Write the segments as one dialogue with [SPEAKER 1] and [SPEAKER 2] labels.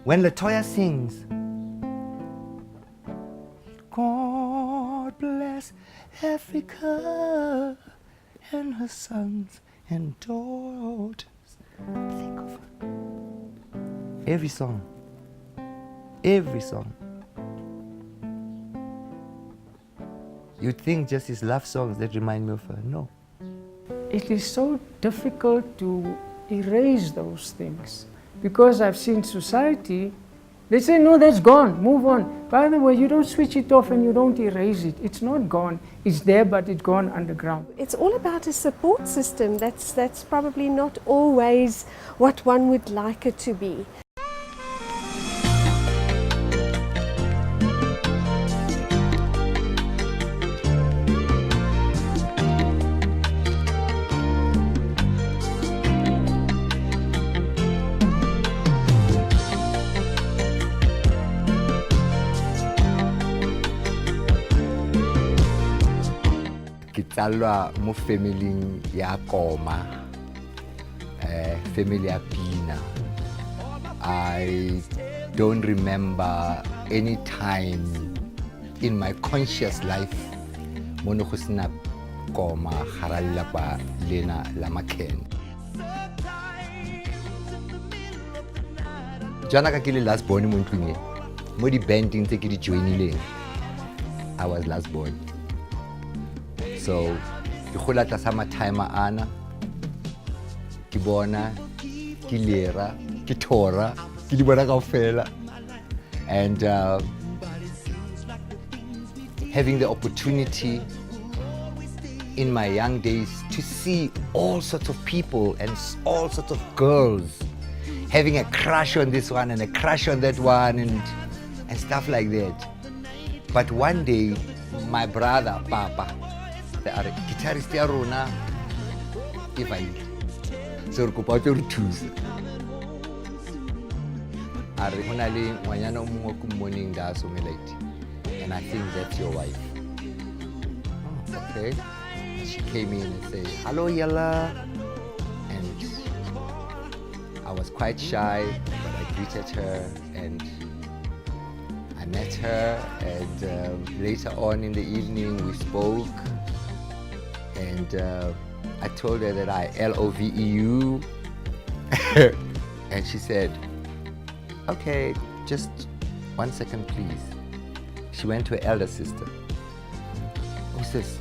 [SPEAKER 1] When Latoya sings, God bless Africa and her sons and daughters. Think of her. Every song. You'd think just his love songs that remind me of her. No.
[SPEAKER 2] It is so difficult to erase those things because I've seen society, they say, no, that's gone, move on. By the way, you don't switch it off and you don't erase it. It's not gone. It's there, but it's gone underground.
[SPEAKER 3] It's all about a support system that's probably not always what one would like it to be.
[SPEAKER 1] Kitsalwa mo family ya Koma, family ya Pina. I don't remember any time in my conscious life mono go sena Koma haralla kwa lena la Maken. Jana ka ke le last born mo ntlung e mo di banding tse ke di joinileng. I was last born. So, ke gola tlasa mathima ana, ke bona, ke lera, ke thora, ke di bona kaofela. And having the opportunity in my young days to see all sorts of people and all sorts of girls having a crush on this one and a crush on that one and stuff like that. But one day, my brother, Papa, the guitarist ya rona e vaile so re kopa tse re thuse a re hona le ngwanyana o mongwe ko morning da somelaiti and I think that's your wife. Oh, okay. She came in and said, hello Yella, and I was quite shy but I greeted her and I met her, and later on in the evening we spoke. And I told her that I LOVEU, and she said, okay, just 1 second please. She went to her elder sister. Who says,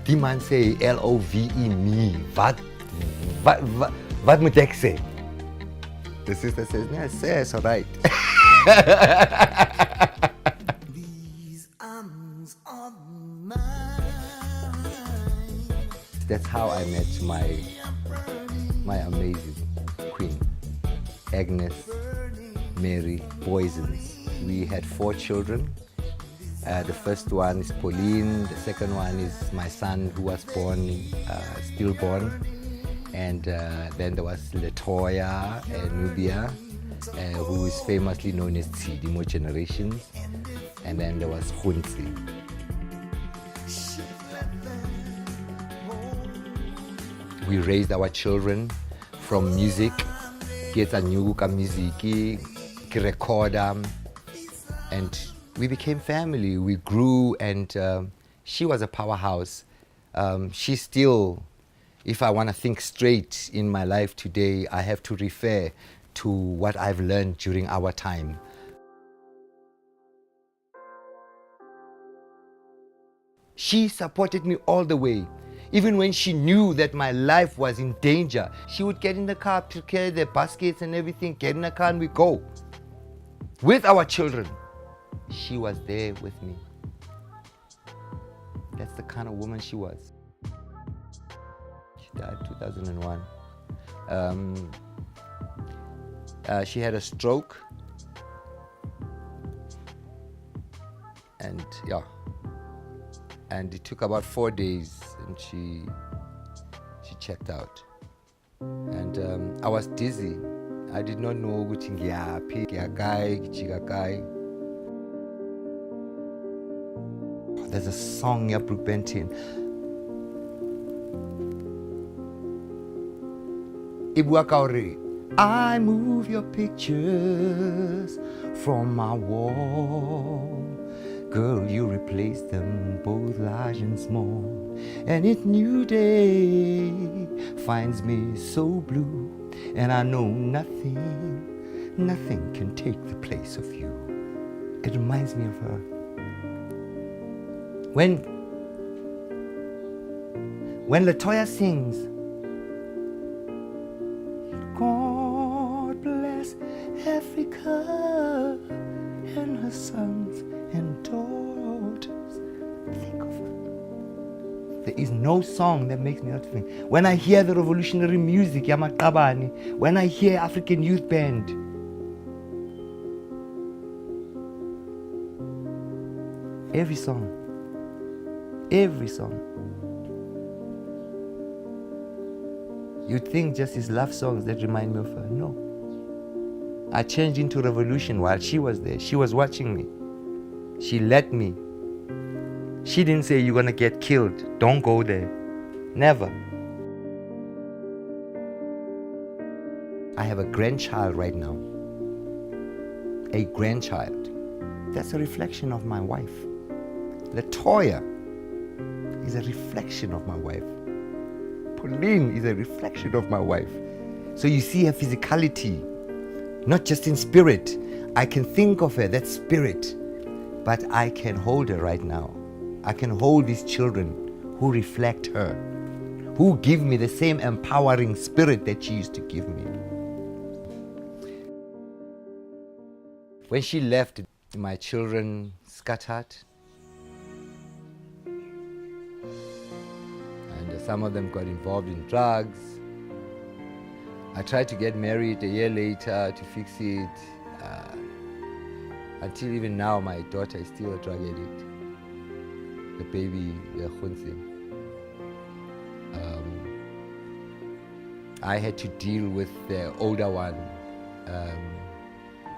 [SPEAKER 1] die man say LOVE me, wat moet ek say? The sister says, yeah, say it's all right. That's how I met my amazing queen, Agnes Mary Boysons. We had 4 children. The first one is Pauline. The second one is my son who was born, stillborn. And then there was Latoya and Nubia, who is famously known as Tsidi, more generations. And then there was Hunzi. We raised our children from music, get a new music, record them, and we became family. We grew, and she was a powerhouse. She still, if I want to think straight in my life today, I have to refer to what I've learned during our time. She supported me all the way. Even when she knew that my life was in danger, she would get in the car to carry the baskets and everything, get in the car and we go. With our children, she was there with me. That's the kind of woman she was. She died in 2001. She had a stroke. And yeah. And it took about 4 days and she checked out. And I was dizzy. I did not know ukuthi ngiyaphi, ngiyakayi, ngijika kayi. There's a song ya Brooke Benton. Ibua ka hore I move your pictures from my wall. Girl, you replace them both large and small. And each new day finds me so blue. And I know nothing can take the place of you. It reminds me of her. When LaToya sings, God bless Africa and her sons and daughters. Think of her. There is no song that makes me not think. When I hear the revolutionary music, Yamakabani, when I hear African Youth Band, every song. You'd think just his love songs that remind me of her. No. I changed into revolution while she was there. She was watching me. She let me. She didn't say, you're gonna get killed. Don't go there. Never. I have a grandchild right now. A grandchild. That's a reflection of my wife. LaToya is a reflection of my wife. Pauline is a reflection of my wife. So you see her physicality, not just in spirit. I can think of her, that spirit, but I can hold her right now. I can hold these children who reflect her, who give me the same empowering spirit that she used to give me. When she left, my children scattered. Some of them got involved in drugs. I tried to get married a year later to fix it. Until even now, my daughter is still a drug addict. The baby, the Khunsi. I had to deal with the older one,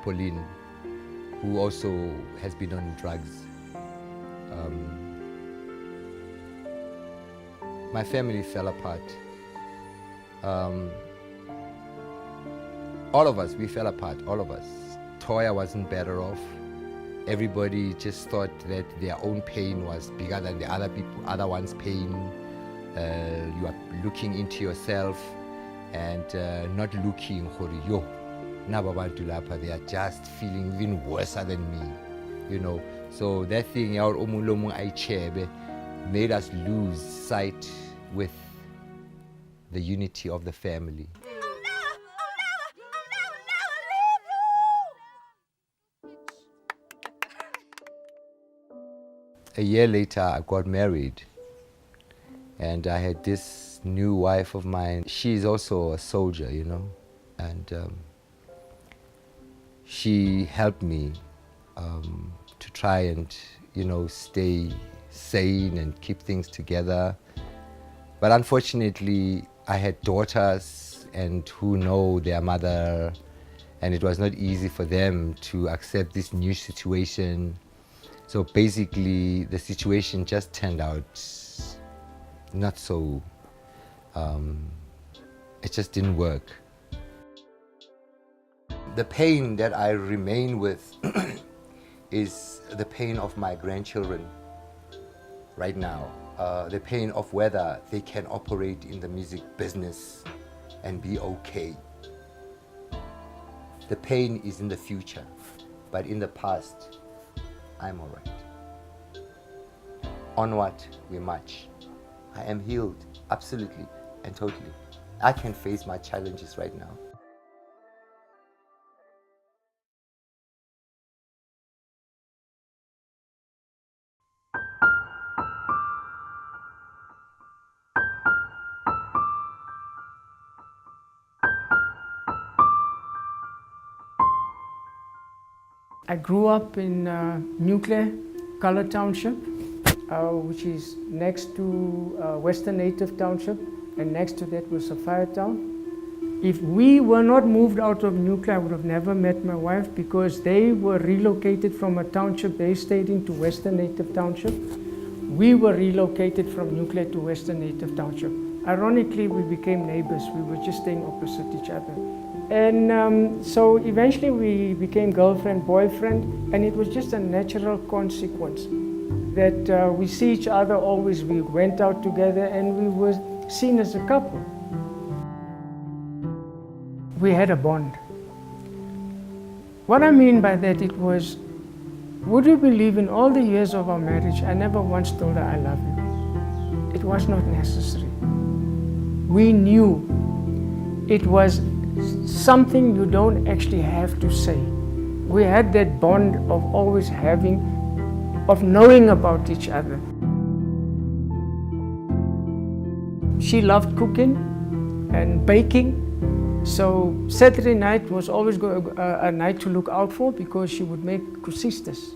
[SPEAKER 1] Pauline, who also has been on drugs. My family fell apart. All of us, we fell apart, all of us. Toya wasn't better off. Everybody just thought that their own pain was bigger than the other one's pain. You are looking into yourself and not looking for yo. They are just feeling even worse than me, you know. So that thing, made us lose sight with the unity of the family. A year later, I got married, and I had this new wife of mine. She's also a soldier, you know, and she helped me to try and, you know, stay sane and keep things together. But unfortunately, I had daughters and who know their mother, and it was not easy for them to accept this new situation. So basically, the situation just turned out not so, it just didn't work. The pain that I remain with is the pain of my grandchildren right now. The pain of whether they can operate in the music business and be okay. The pain is in the future, but in the past, I'm all right. Onward, we march. I am healed, absolutely and totally. I can face my challenges right now.
[SPEAKER 2] I grew up in Nuclear Colour Township, which is next to Western Native Township, and next to that was Sapphire Town. If we were not moved out of Nuclear, I would have never met my wife, because they were relocated from a township they stayed in to Western Native Township. We were relocated from Nuclear to Western Native Township. Ironically, we became neighbors. We were just staying opposite each other. And so eventually we became girlfriend, boyfriend, and it was just a natural consequence that we see each other always. We went out together and we were seen as a couple. We had a bond. What I mean by that, it was, would you believe, in all the years of our marriage, I never once told her I love you. It was not necessary. We knew it was something you don't actually have to say. We had that bond of always having, of knowing about each other. She loved cooking and baking, so Saturday night was always a night to look out for, because she would make crucistas,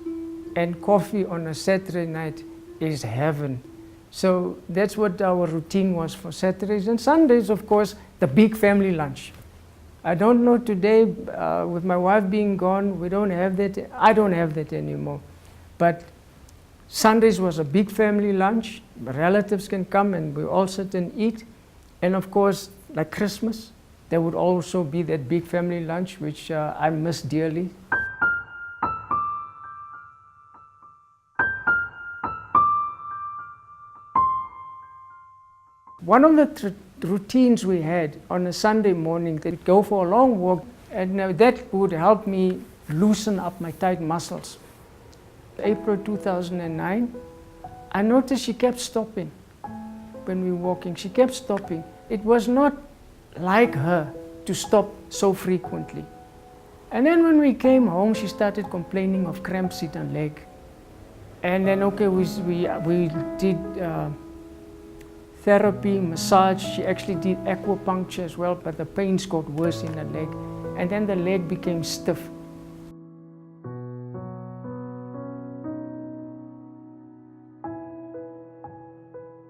[SPEAKER 2] and coffee on a Saturday night is heaven. So that's what our routine was for Saturdays. And Sundays, of course, the big family lunch. I don't know today, with my wife being gone, we don't have that. I don't have that anymore. But Sundays was a big family lunch. Relatives can come and we all sit and eat. And of course, like Christmas, there would also be that big family lunch, which I miss dearly. One of the routines we had on a Sunday morning, that we'd go for a long walk, and that would help me loosen up my tight muscles. April 2009, I noticed she kept stopping when we were walking. She kept stopping. It was not like her to stop so frequently. And then when we came home, she started complaining of cramps in her leg. And then, okay, we did therapy, massage. She actually did acupuncture as well, but the pains got worse in her leg. And then the leg became stiff.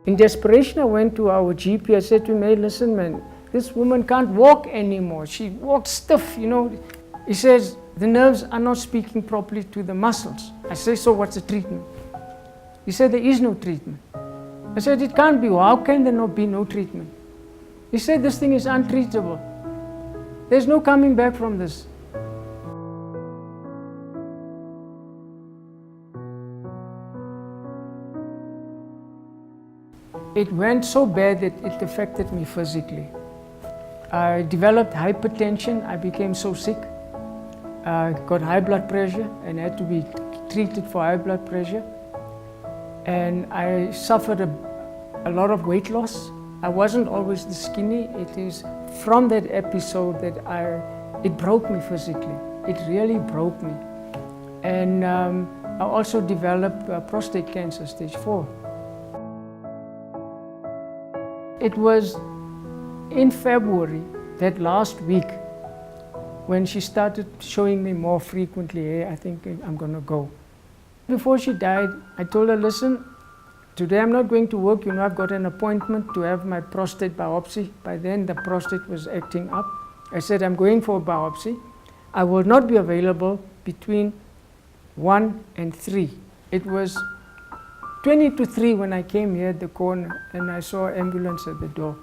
[SPEAKER 2] In desperation, I went to our GP. I said to him, hey, listen, man, this woman can't walk anymore. She walks stiff, you know. He says, the nerves are not speaking properly to the muscles. I say, so what's the treatment? He said, there is no treatment. I said, it can't be. How can there not be no treatment? He said, this thing is untreatable. There's no coming back from this. It went so bad that it affected me physically. I developed hypertension. I became so sick. I got high blood pressure and had to be treated for high blood pressure. And I suffered a lot of weight loss. I wasn't always this skinny. It is from that episode that it broke me physically. It really broke me. And I also developed prostate cancer, stage 4. It was in February, that last week, when she started showing me more frequently, hey, I think I'm gonna go. Before she died, I told her, listen, today I'm not going to work. You know, I've got an appointment to have my prostate biopsy. By then, the prostate was acting up. I said, I'm going for a biopsy. I will not be available between 1 and 3. It was 20 to 3 when I came here at the corner, and I saw an ambulance at the door.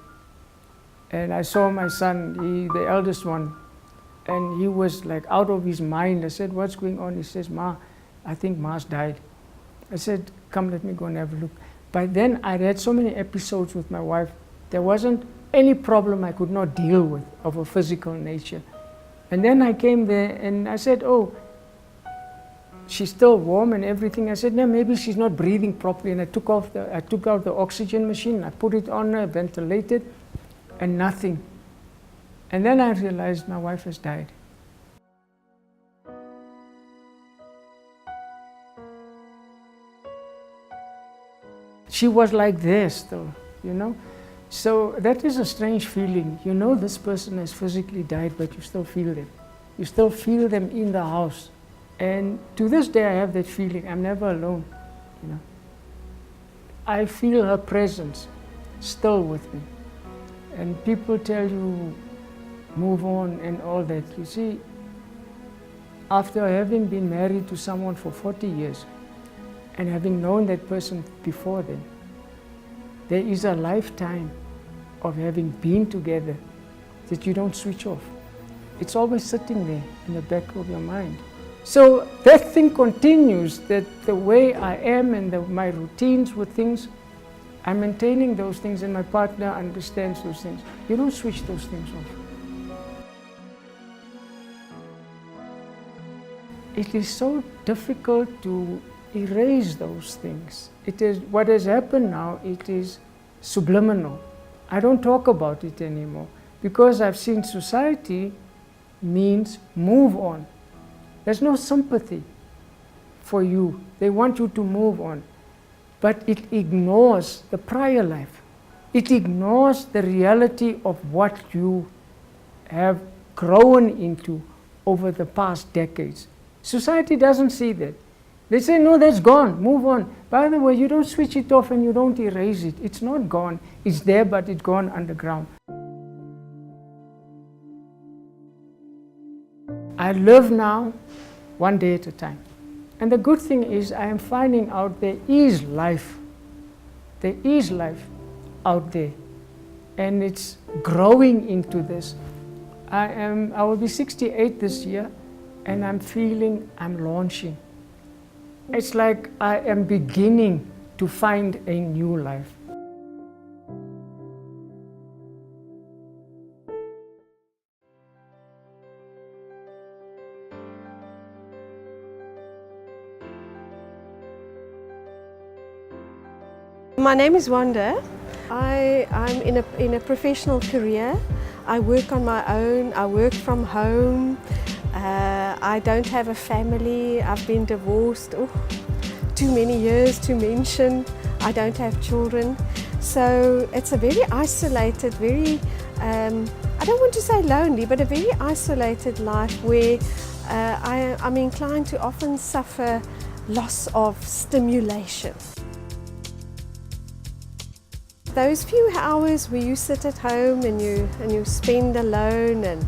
[SPEAKER 2] And I saw my son, the eldest one, and he was like out of his mind. I said, what's going on? He says, Ma, I think Ma's died. I said, come, let me go and have a look. By then, I had so many episodes with my wife. There wasn't any problem I could not deal with of a physical nature. And then I came there and I said, oh, she's still warm and everything. I said, no, maybe she's not breathing properly. And I took out the oxygen machine, I put it on her, ventilated, and nothing. And then I realized my wife has died. She was like this though, you know. So that is a strange feeling. You know this person has physically died, but you still feel them. You still feel them in the house. And to this day I have that feeling. I'm never alone, you know. I feel her presence still with me. And people tell you, move on and all that. You see, after having been married to someone for 40 years, and having known that person before then, there is a lifetime of having been together that you don't switch off. It's always sitting there in the back of your mind. So that thing continues, that the way I am and my routines with things, I'm maintaining those things, and my partner understands those things. You don't switch those things off. It is so difficult to erase those things. It is what has happened now, it is subliminal. I don't talk about it anymore because I've seen society means move on. There's no sympathy for you. They want you to move on. But it ignores the prior life. It ignores the reality of what you have grown into over the past decades. Society doesn't see that. They say, no, that's gone, move on. By the way, you don't switch it off and you don't erase it. It's not gone. It's there, but it's gone underground. I live now one day at a time. And the good thing is I am finding out there is life. There is life out there. And it's growing into this. I will be 68 this year, and I'm feeling I'm launching. It's like I am beginning to find a new life.
[SPEAKER 3] My name is Wanda. I'm in a professional career. I work on my own. I work from home. I don't have a family. I've been divorced. Too many years to mention. I don't have children. So it's a very isolated, very, I don't want to say lonely, but a very isolated life where I'm inclined to often suffer loss of stimulation. Those few hours where you sit at home and you spend alone, and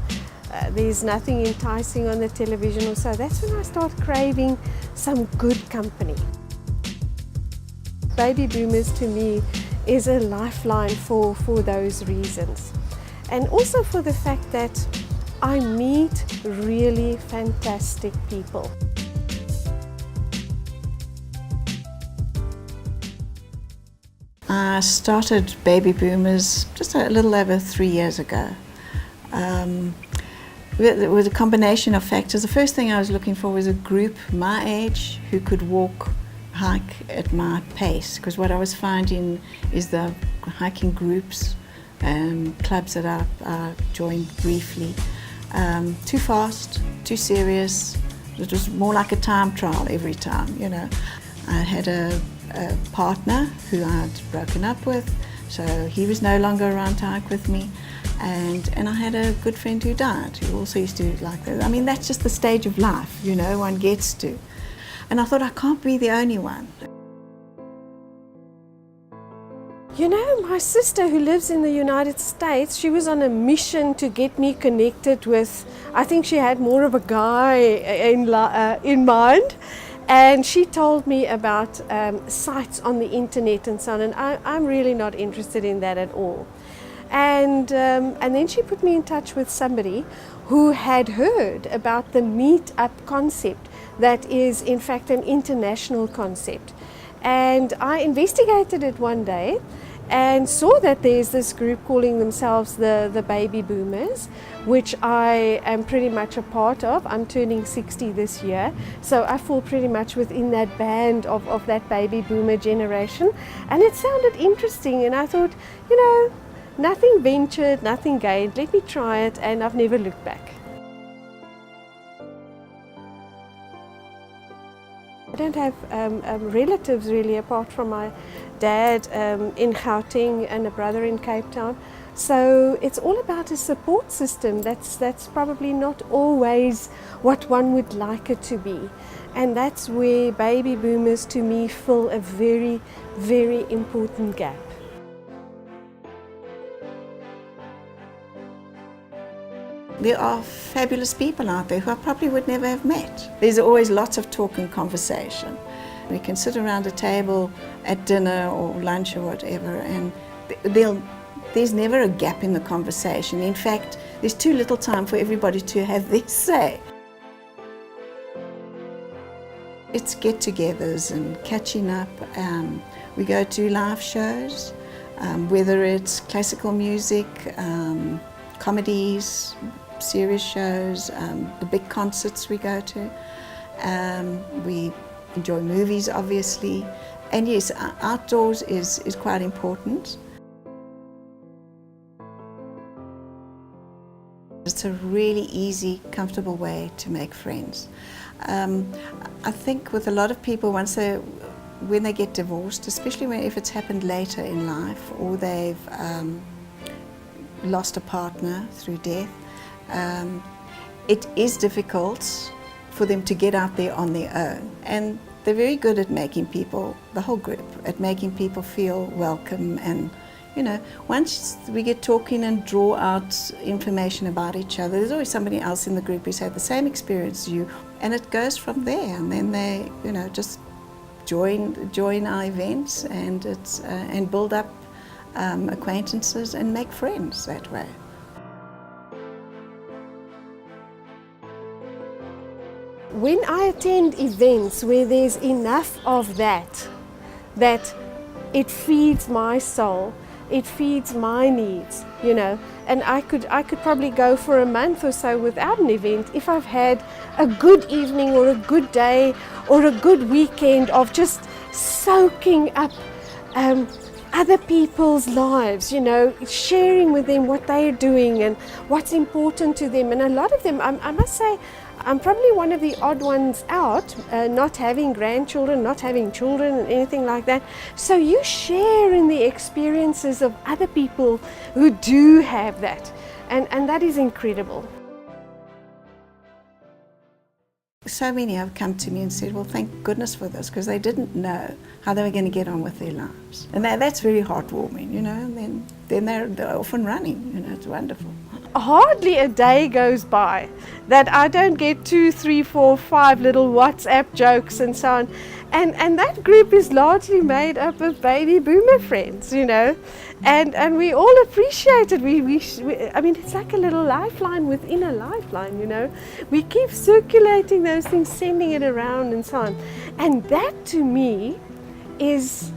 [SPEAKER 3] there's nothing enticing on the television or so, that's when I start craving some good company. Baby boomers to me is a lifeline for those reasons. And also for the fact that I meet really fantastic people.
[SPEAKER 4] I started Baby Boomers just a little over 3 years ago. With a combination of factors. The first thing I was looking for was a group my age who could hike at my pace, because what I was finding is the hiking groups and clubs that I joined briefly, too fast, too serious. It was more like a time trial every time, you know. I had a partner who I'd broken up with, so he was no longer around to hike with me, and I had a good friend who died, who also used to like that. I mean, that's just the stage of life, you know, one gets to. And I thought, I can't be the only one.
[SPEAKER 3] You know, my sister who lives in the United States, she was on a mission to get me connected with, I think she had more of a guy in mind. And she told me about sites on the internet and so on, and I'm really not interested in that at all. And then she put me in touch with somebody who had heard about the meet-up concept that is in fact an international concept. And I investigated it one day and saw that there's this group calling themselves the Baby Boomers, which I am pretty much a part of. I'm turning 60 this year, so I fall pretty much within that band of that Baby Boomer generation. And it sounded interesting, and I thought, you know, nothing ventured, nothing gained, let me try it, and I've never looked back. I don't have relatives really, apart from my dad in Gauteng and a brother in Cape Town. So it's all about a support system that's probably not always what one would like it to be. And that's where Baby Boomers to me fill a very, very important gap.
[SPEAKER 4] There are fabulous people out there who I probably would never have met. There's always lots of talk and conversation. We can sit around a table at dinner or lunch or whatever, and they'll there's never a gap in the conversation. In fact, there's too little time for everybody to have their say. It's get-togethers and catching up. We go to live shows, whether it's classical music, comedies, serious shows, the big concerts we go to. We enjoy movies, obviously. And yes, outdoors is quite important. It's a really easy, comfortable way to make friends. I think with a lot of people, when they get divorced, especially if it's happened later in life, or they've lost a partner through death, it is difficult for them to get out there on their own. And they're very good at making people, the whole group, at making people feel welcome. And you know, once we get talking and draw out information about each other, there's always somebody else in the group who's had the same experience as you, and it goes from there. And then they, you know, just join our events, and and build up acquaintances and make friends that way.
[SPEAKER 3] When I attend events where there's enough of that it feeds my soul, it feeds my needs, you know, and I could probably go for a month or so without an event if I've had a good evening or a good day or a good weekend of just soaking up other people's lives, you know, sharing with them what they're doing and what's important to them. And a lot of them, I must say, I'm probably one of the odd ones out, not having grandchildren, not having children and anything like that. So you share in the experiences of other people who do have that. And that is incredible.
[SPEAKER 4] So many have come to me and said, well, thank goodness for this, because they didn't know how they were going to get on with their lives. And that's very heartwarming, you know, and then they're off and running, you know, it's wonderful.
[SPEAKER 3] Hardly a day goes by that I don't get 2, 3, 4, 5 little WhatsApp jokes and so on. And that group is largely made up of baby boomer friends, you know, and we all appreciate it. I mean, it's like a little lifeline within a lifeline, you know. We keep circulating those things, sending it around and so on. And that to me is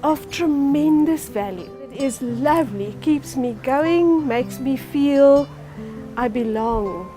[SPEAKER 3] of tremendous value. It is lovely, keeps me going, makes me feel I belong.